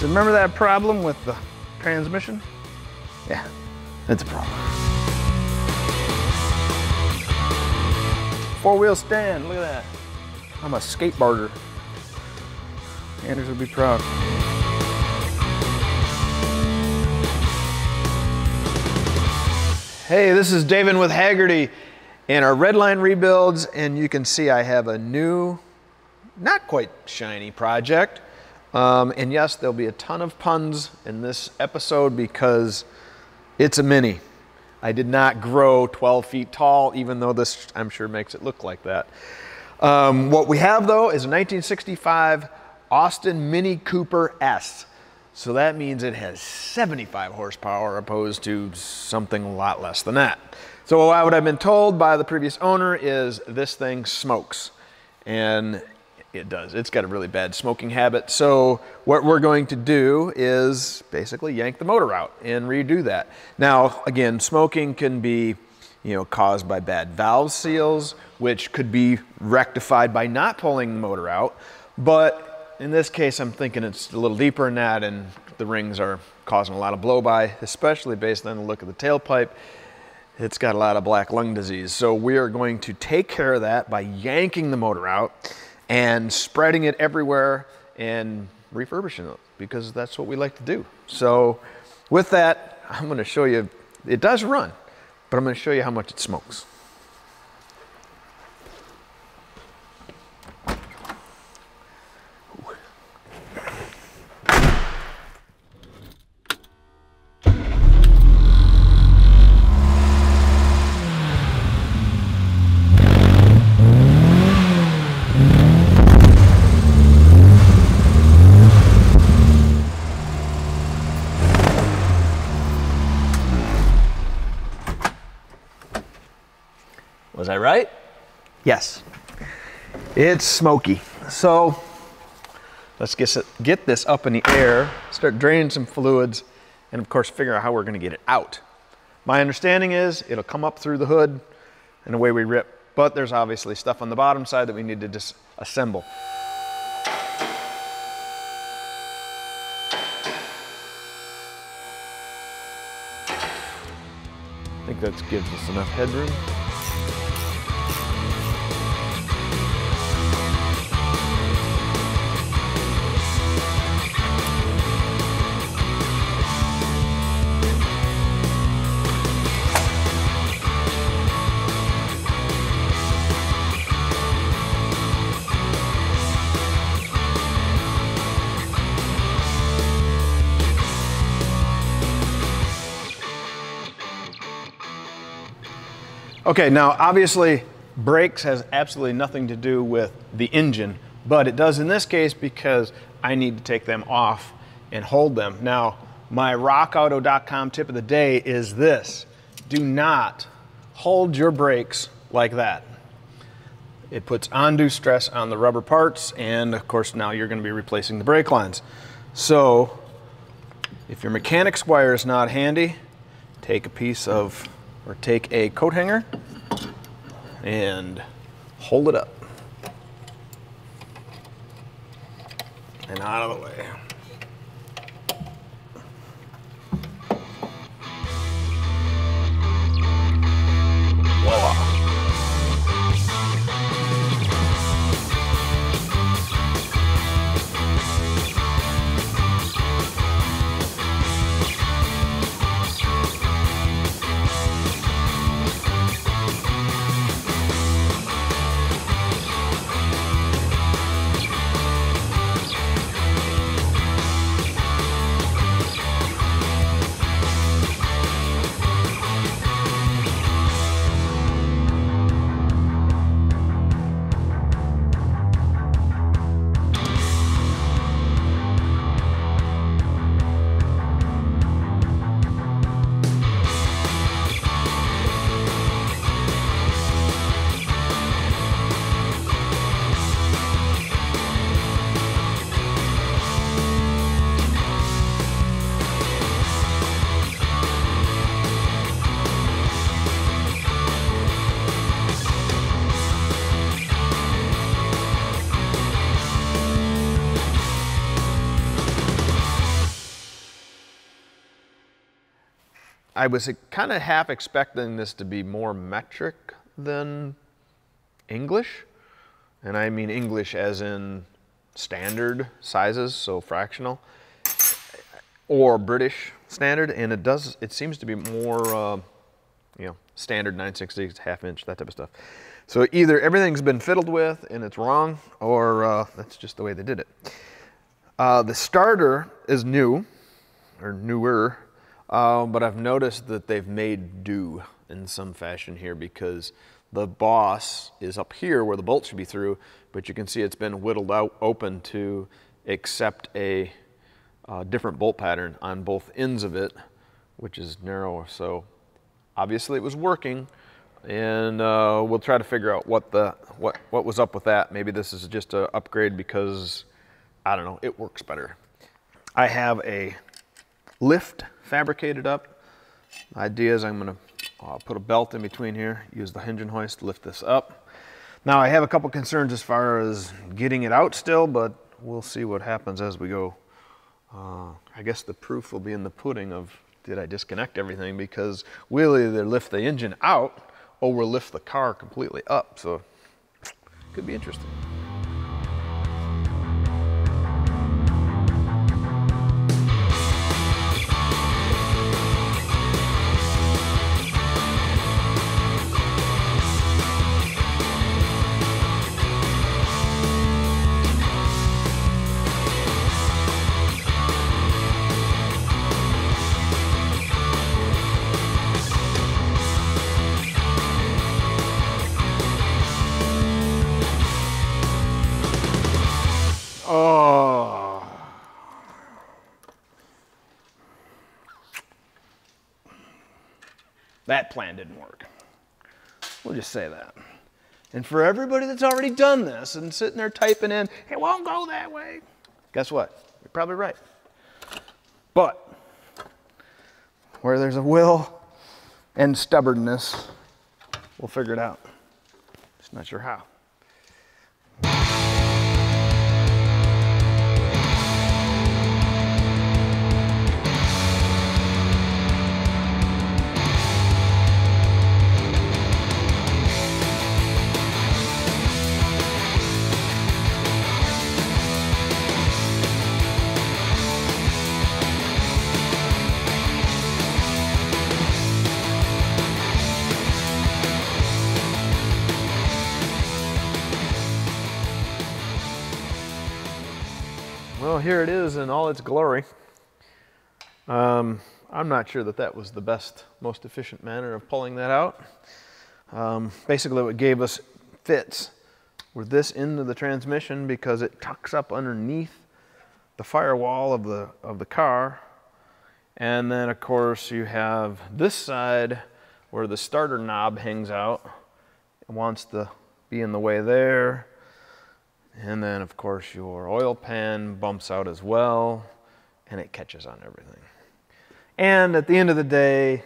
So remember that problem with the transmission? Yeah, it's a problem. Four-wheel stand, look at that. I'm a skateboarder. Anders would be proud. Hey, this is David with Hagerty and our Redline Rebuilds, and you can see I have a new, not quite shiny project. And yes, there'll be a ton of puns in this episode because it's a mini. I did not grow 12 feet tall, even though this, I'm sure, makes it look like that. What we have, though, is a 1965 Austin Mini Cooper S. So that means it has 75 horsepower opposed to something a lot less than that. So what I've been told by the previous owner is this thing smokes. And it does. It's got a really bad smoking habit. So what we're going to do is basically yank the motor out and redo that. Now, again, smoking can be, caused by bad valve seals, which could be rectified by not pulling the motor out. But in this case, I'm thinking it's a little deeper than that, and the rings are causing a lot of blow-by, especially based on the look of the tailpipe. It's got a lot of black lung disease. So we are going to take care of that by yanking the motor out and spreading it everywhere and refurbishing it, because that's what we like to do. So with that, I'm going to show you, it does run, but I'm going to show you how much it smokes. Was I right? Yes. It's smoky. So let's get this up in the air, start draining some fluids, and of course figure out how we're going to get it out. My understanding is it'll come up through the hood and away we rip, but there's obviously stuff on the bottom side that we need to disassemble. I think that gives us enough headroom. Okay, now obviously brakes has absolutely nothing to do with the engine, but it does in this case because I need to take them off and hold them. Now, my rockauto.com tip of the day is this: do not hold your brakes like that. It puts undue stress on the rubber parts, and of course now you're going to be replacing the brake lines. So if your mechanic's wire is not handy, take a coat hanger and hold it up and out of the way. Voila. I was kind of half expecting this to be more metric than English. And I mean English as in standard sizes, so fractional, or British standard. And it seems to be more, you know, standard 9/16, half inch, that type of stuff. So either everything's been fiddled with and it's wrong, or that's just the way they did it. The starter is new, or newer, but I've noticed that they've made do in some fashion here, because the boss is up here where the bolt should be through, but you can see it's been whittled out open to accept a different bolt pattern on both ends of it, which is narrower. So obviously it was working, and we'll try to figure out what was up with that. Maybe this is just an upgrade because, I don't know, it works better. I have a lift fabricated up. The idea is I'm gonna put a belt in between here, use the hinge and hoist to lift this up. Now I have a couple concerns as far as getting it out still, but we'll see what happens as we go. I guess the proof will be in the pudding of, did I disconnect everything? Because we'll either lift the engine out or we'll lift the car completely up. So it could be interesting. Oh. That plan didn't work. We'll just say that. And for everybody that's already done this and sitting there typing in, it won't go that way, guess what? You're probably right. But where there's a will and stubbornness, we'll figure it out. Just not sure how. Well, here it is in all its glory. I'm not sure that that was the best, most efficient manner of pulling that out. Basically what gave us fits were this end of the transmission, because it tucks up underneath the firewall of the car. And then of course you have this side where the starter knob hangs out. It wants to be in the way there. And then of course your oil pan bumps out as well, and it catches on everything. And at the end of the day,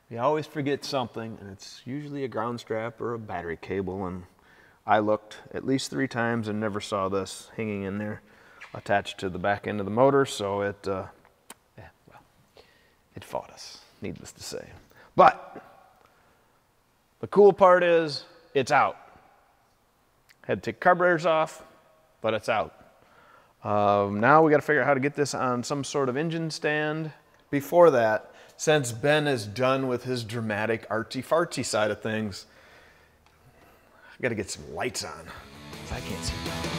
you always forget something, and it's usually a ground strap or a battery cable. And I looked at least 3 times and never saw this hanging in there attached to the back end of the motor. So it, well, it fought us, needless to say. But the cool part is it's out. Had to take carburetors off, but it's out. Now we got to figure out how to get this on some sort of engine stand. Before that, since Ben is done with his dramatic artsy-fartsy side of things, I got to get some lights on, because I can't see that.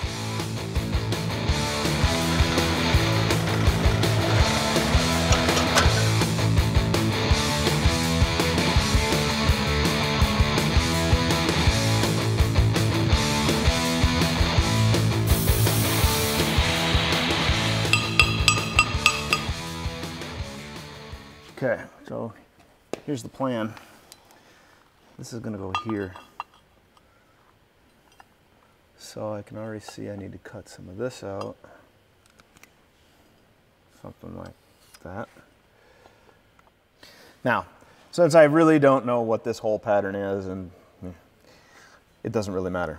Okay, so here's the plan. This is going to go here. So I can already see I need to cut some of this out. Something like that. Now, since I really don't know what this hole pattern is, and it doesn't really matter,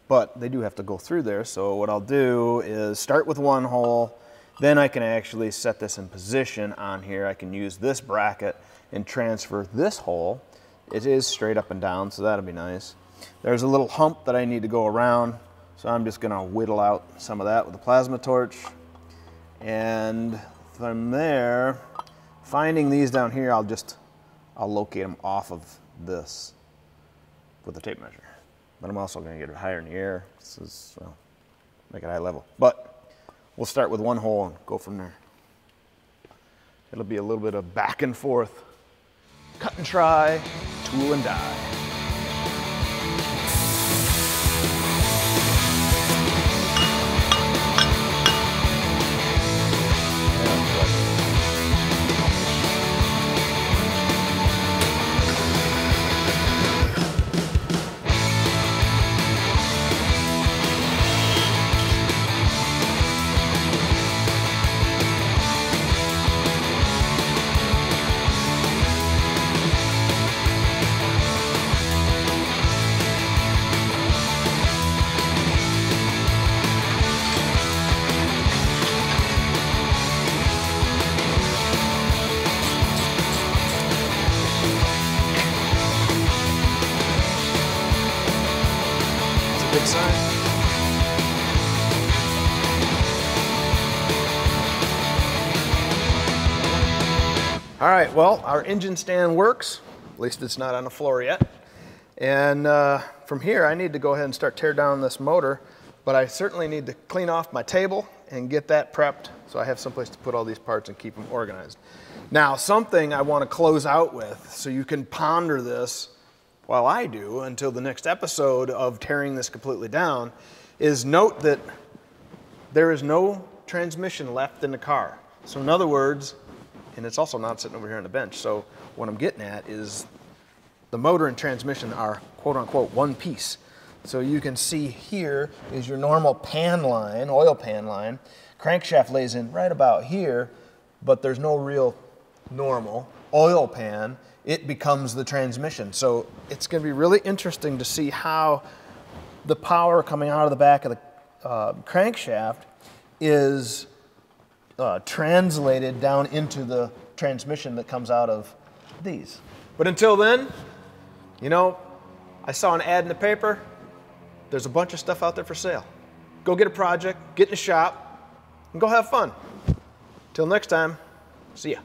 but they do have to go through there. So what I'll do is start with one hole Then I can actually set this in position on here. I can use this bracket and transfer this hole. It is straight up and down, so that'll be nice. There's a little hump that I need to go around, so I'm just gonna whittle out some of that with a plasma torch. And from there, finding these down here, I'll locate them off of this with a tape measure. But I'm also gonna get it higher in the air. This is, well, make it high level. But we'll start with one hole and go from there. It'll be a little bit of back and forth, cut and try, tool and die. Good sign. All right, well, our engine stand works. At least it's not on the floor yet. And from here, I need to go ahead and start tear down this motor, but I certainly need to clean off my table and get that prepped so I have someplace to put all these parts and keep them organized. Now, something I want to close out with so you can ponder this while I do until the next episode of tearing this completely down, is note that there is no transmission left in the car. So in other words, and it's also not sitting over here on the bench, so what I'm getting at is the motor and transmission are quote unquote one piece. So you can see here is your normal pan line, oil pan line. Crankshaft lays in right about here, but there's no real normal oil pan. It becomes the transmission. So it's going to be really interesting to see how the power coming out of the back of the crankshaft is translated down into the transmission that comes out of these. But until then, you know, I saw an ad in the paper. There's a bunch of stuff out there for sale. Go get a project, get in the shop, and go have fun. Till next time, see ya.